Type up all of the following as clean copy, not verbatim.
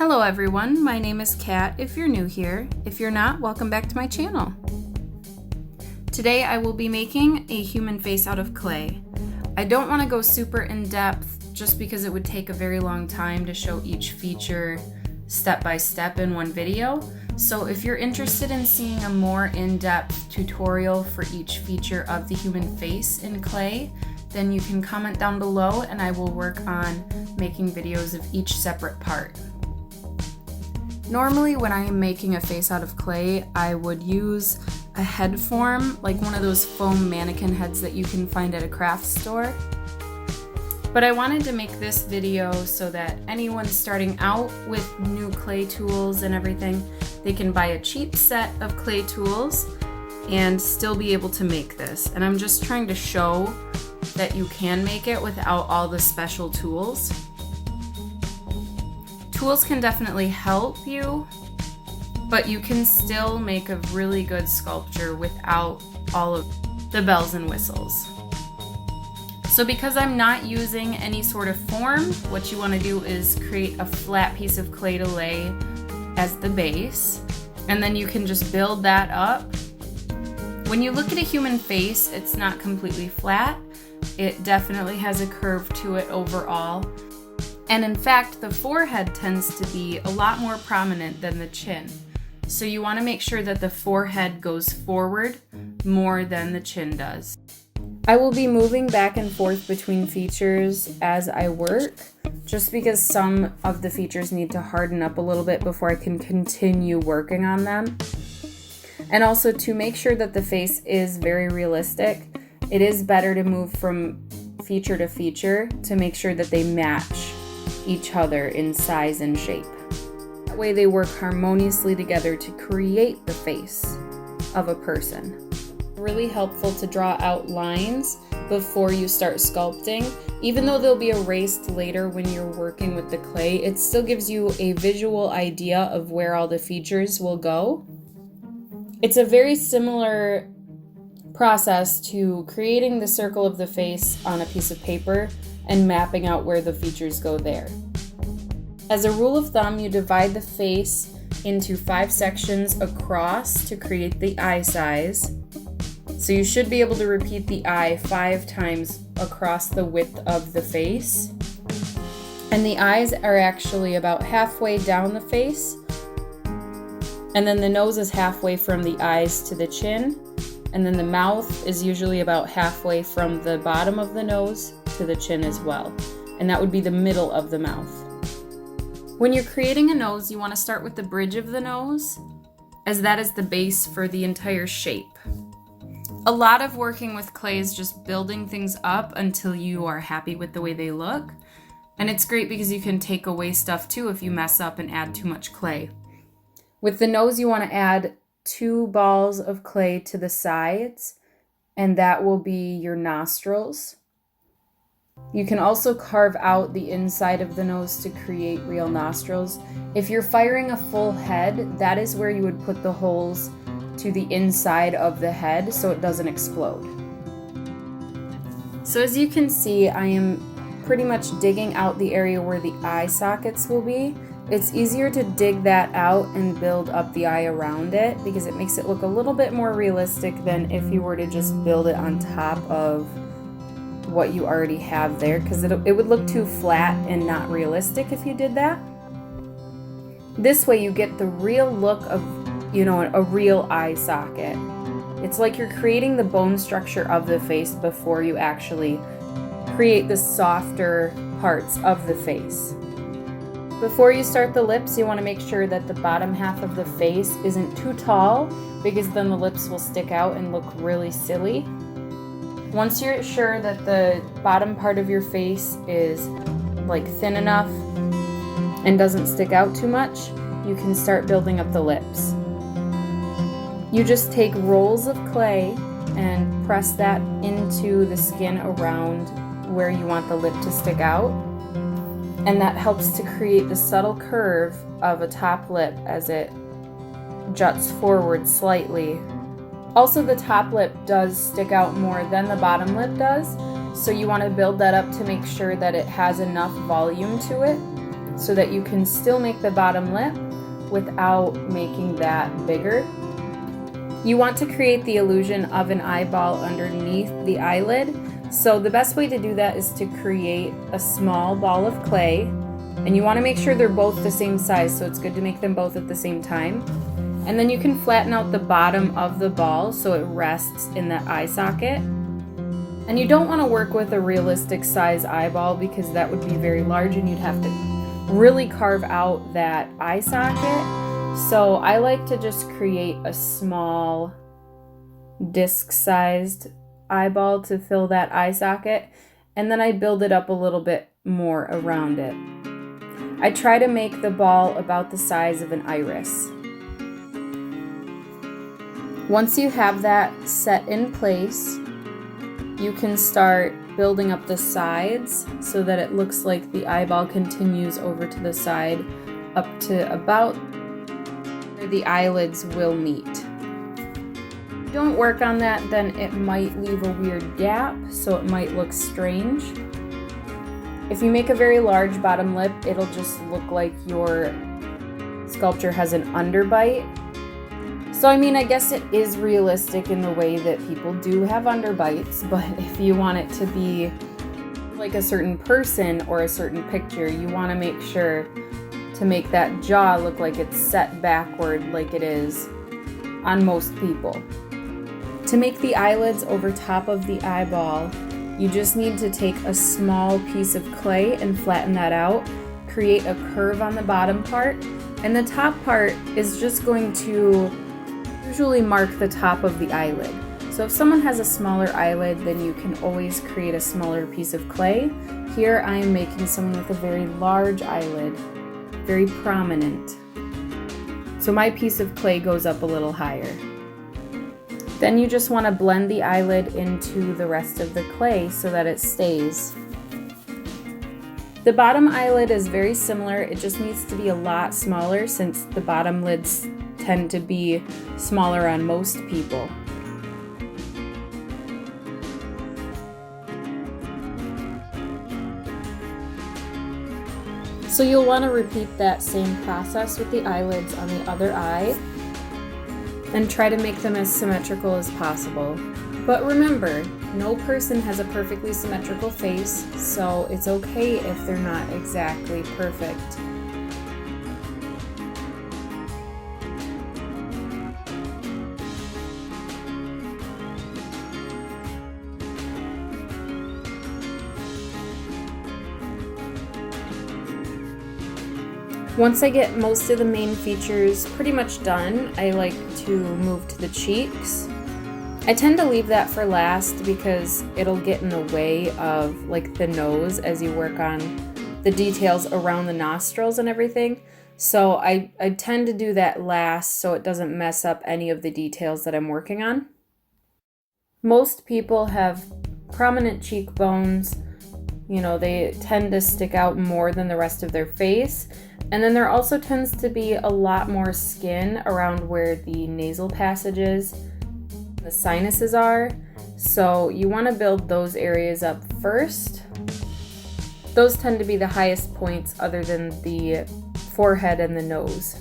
Hello everyone, my name is Kat if you're new here. If you're not, welcome back to my channel. Today I will be making a human face out of clay. I don't want to go super in depth just because it would take a very long time to show each feature step by step in one video. So if you're interested in seeing a more in-depth tutorial for each feature of the human face in clay, then you can comment down below and I will work on making videos of each separate part. Normally when I am making a face out of clay, I would use a head form, like one of those foam mannequin heads that you can find at a craft store. But I wanted to make this video so that anyone starting out with new clay tools and everything, they can buy a cheap set of clay tools and still be able to make this. And I'm just trying to show that you can make it without all the special tools. Tools can definitely help you, but you can still make a really good sculpture without all of the bells and whistles. So because I'm not using any sort of form, what you want to do is create a flat piece of clay to lay as the base, and then you can just build that up. When you look at a human face, it's not completely flat. It definitely has a curve to it overall. And in fact, the forehead tends to be a lot more prominent than the chin. So you want to make sure that the forehead goes forward more than the chin does. I will be moving back and forth between features as I work, just because some of the features need to harden up a little bit before I can continue working on them. And also to make sure that the face is very realistic, it is better to move from feature to feature to make sure that they match each other in size and shape. That way they work harmoniously together to create the face of a person. Really helpful to draw out lines before you start sculpting. Even though they'll be erased later when you're working with the clay, it still gives you a visual idea of where all the features will go. It's a very similar process to creating the circle of the face on a piece of paper and mapping out where the features go there. As a rule of thumb, you divide the face into 5 sections across to create the eye size. So you should be able to repeat the eye 5 times across the width of the face. And the eyes are actually about halfway down the face. And then the nose is halfway from the eyes to the chin. And then the mouth is usually about halfway from the bottom of the nose to the chin as well. And that would be the middle of the mouth. When you're creating a nose, you want to start with the bridge of the nose, as that is the base for the entire shape. A lot of working with clay is just building things up until you are happy with the way they look. And it's great because you can take away stuff too if you mess up and add too much clay. With the nose, you want to add 2 balls of clay to the sides, and that will be your nostrils. You can also carve out the inside of the nose to create real nostrils. If you're firing a full head, that is where you would put the holes to the inside of the head so it doesn't explode. So as you can see, I am pretty much digging out the area where the eye sockets will be. It's easier to dig that out and build up the eye around it because it makes it look a little bit more realistic than if you were to just build it on top of what you already have there, because it would look too flat and not realistic if you did that. This way you get the real look of, a real eye socket. It's like you're creating the bone structure of the face before you actually create the softer parts of the face. Before you start the lips, you want to make sure that the bottom half of the face isn't too tall, because then the lips will stick out and look really silly. Once you're sure that the bottom part of your face is like thin enough and doesn't stick out too much, you can start building up the lips. You just take rolls of clay and press that into the skin around where you want the lip to stick out. And that helps to create the subtle curve of a top lip as it juts forward slightly. Also, the top lip does stick out more than the bottom lip does, so you want to build that up to make sure that it has enough volume to it. so that you can still make the bottom lip without making that bigger. You want to create the illusion of an eyeball underneath the eyelid. So the best way to do that is to create a small ball of clay, and you want to make sure they're both the same size, so it's good to make them both at the same time. And then you can flatten out the bottom of the ball so it rests in that eye socket. And you don't want to work with a realistic size eyeball because that would be very large and you'd have to really carve out that eye socket. So I like to just create a small disc-sized eyeball to fill that eye socket, and then I build it up a little bit more around it. I try to make the ball about the size of an iris. Once you have that set in place, you can start building up the sides so that it looks like the eyeball continues over to the side up to about where the eyelids will meet. If you don't work on that, then it might leave a weird gap, so it might look strange. If you make a very large bottom lip, it'll just look like your sculpture has an underbite. So I mean, I guess it is realistic in the way that people do have underbites, but if you want it to be like a certain person or a certain picture, you want to make sure to make that jaw look like it's set backward like it is on most people. To make the eyelids over top of the eyeball, you just need to take a small piece of clay and flatten that out, create a curve on the bottom part, and the top part is just going to usually mark the top of the eyelid. So if someone has a smaller eyelid, then you can always create a smaller piece of clay. Here I am making someone with a very large eyelid, very prominent. So my piece of clay goes up a little higher. Then you just want to blend the eyelid into the rest of the clay so that it stays. The bottom eyelid is very similar, it just needs to be a lot smaller since the bottom lids tend to be smaller on most people. So you'll want to repeat that same process with the eyelids on the other eye and try to make them as symmetrical as possible. But remember, no person has a perfectly symmetrical face, so it's okay if they're not exactly perfect. Once I get most of the main features pretty much done, I like to move to the cheeks. I tend to leave that for last because it'll get in the way of like the nose as you work on the details around the nostrils and everything. So I tend to do that last so it doesn't mess up any of the details that I'm working on. Most people have prominent cheekbones. You know, they tend to stick out more than the rest of their face. And then there also tends to be a lot more skin around where the nasal passages, the sinuses are. So you want to build those areas up first. Those tend to be the highest points other than the forehead and the nose.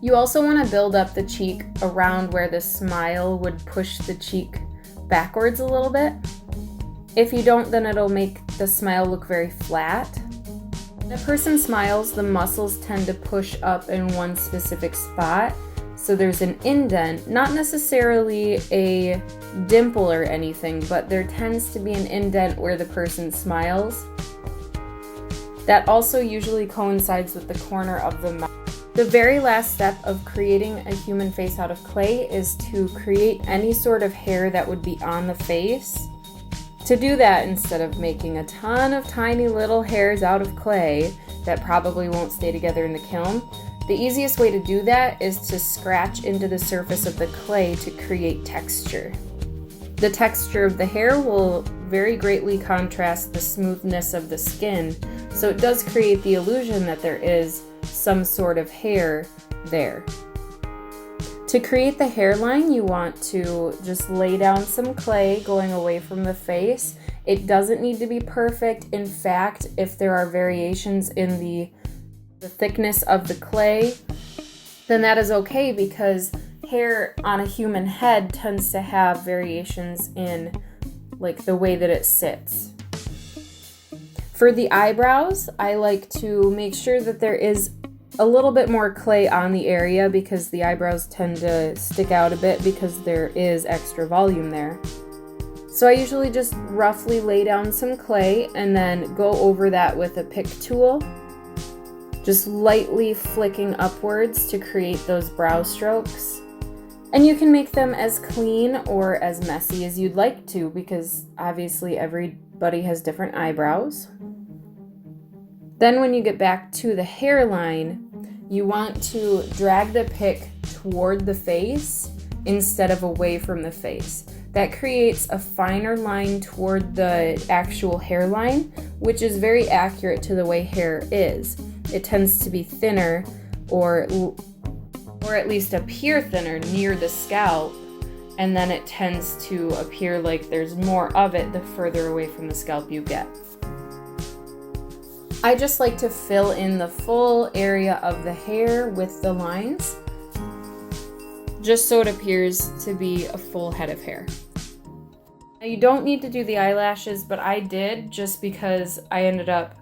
You also want to build up the cheek around where the smile would push the cheek backwards a little bit. If you don't, then it'll make the smile look very flat. When a person smiles, the muscles tend to push up in one specific spot. So there's an indent, not necessarily a dimple or anything, but there tends to be an indent where the person smiles. That also usually coincides with the corner of the mouth. The very last step of creating a human face out of clay is to create any sort of hair that would be on the face. To do that, instead of making a ton of tiny little hairs out of clay that probably won't stay together in the kiln, the easiest way to do that is to scratch into the surface of the clay to create texture. The texture of the hair will very greatly contrast the smoothness of the skin, so it does create the illusion that there is some sort of hair there. To create the hairline, you want to just lay down some clay going away from the face It doesn't need to be perfect. In fact, if there are variations in the thickness of the clay, then that is okay, because hair on a human head tends to have variations in like the way that it sits. For the eyebrows, I like to make sure that there is a little bit more clay on the area, because the eyebrows tend to stick out a bit because there is extra volume there. So I usually just roughly lay down some clay and then go over that with a pick tool, just lightly flicking upwards to create those brow strokes. And you can make them as clean or as messy as you'd like to, because obviously everybody has different eyebrows. Then when you get back to the hairline, you want to drag the pick toward the face instead of away from the face. That creates a finer line toward the actual hairline, which is very accurate to the way hair is. It tends to be thinner, or at least appear thinner near the scalp, and then it tends to appear like there's more of it the further away from the scalp you get. I just like to fill in the full area of the hair with the lines, just so it appears to be a full head of hair. Now, you don't need to do the eyelashes, but I did, just because I ended up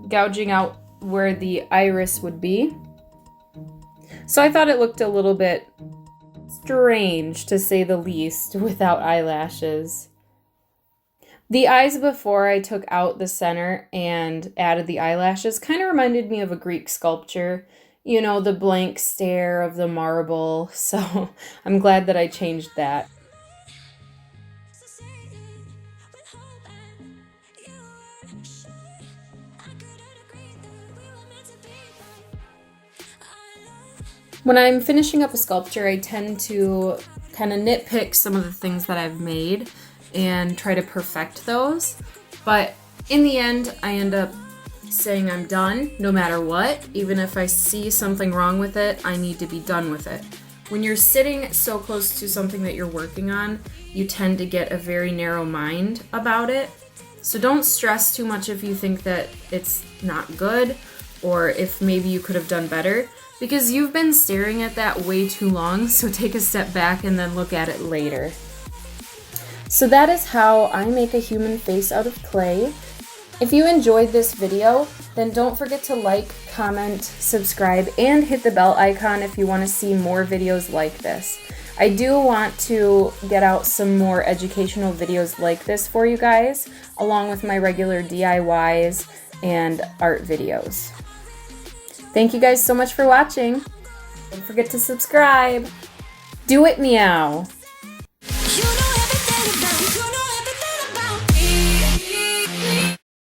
gouging out where the iris would be. So I thought it looked a little bit strange, to say the least, without eyelashes. The eyes, before I took out the center and added the eyelashes, kind of reminded me of a Greek sculpture. You know, the blank stare of the marble. So I'm glad that I changed that. When I'm finishing up a sculpture, I tend to kind of nitpick some of the things that I've made and try to perfect those. But in the end, I end up saying I'm done no matter what. Even if I see something wrong with it, I need to be done with it. When you're sitting so close to something that you're working on, you tend to get a very narrow mind about it. So don't stress too much if you think that it's not good, or if maybe you could have done better, because you've been staring at that way too long. So take a step back and then look at it later. So that is how I make a human face out of clay. If you enjoyed this video, then don't forget to like, comment, subscribe, and hit the bell icon if you want to see more videos like this. I do want to get out some more educational videos like this for you guys, along with my regular DIYs and art videos. Thank you guys so much for watching. Don't forget to subscribe. Do it, meow.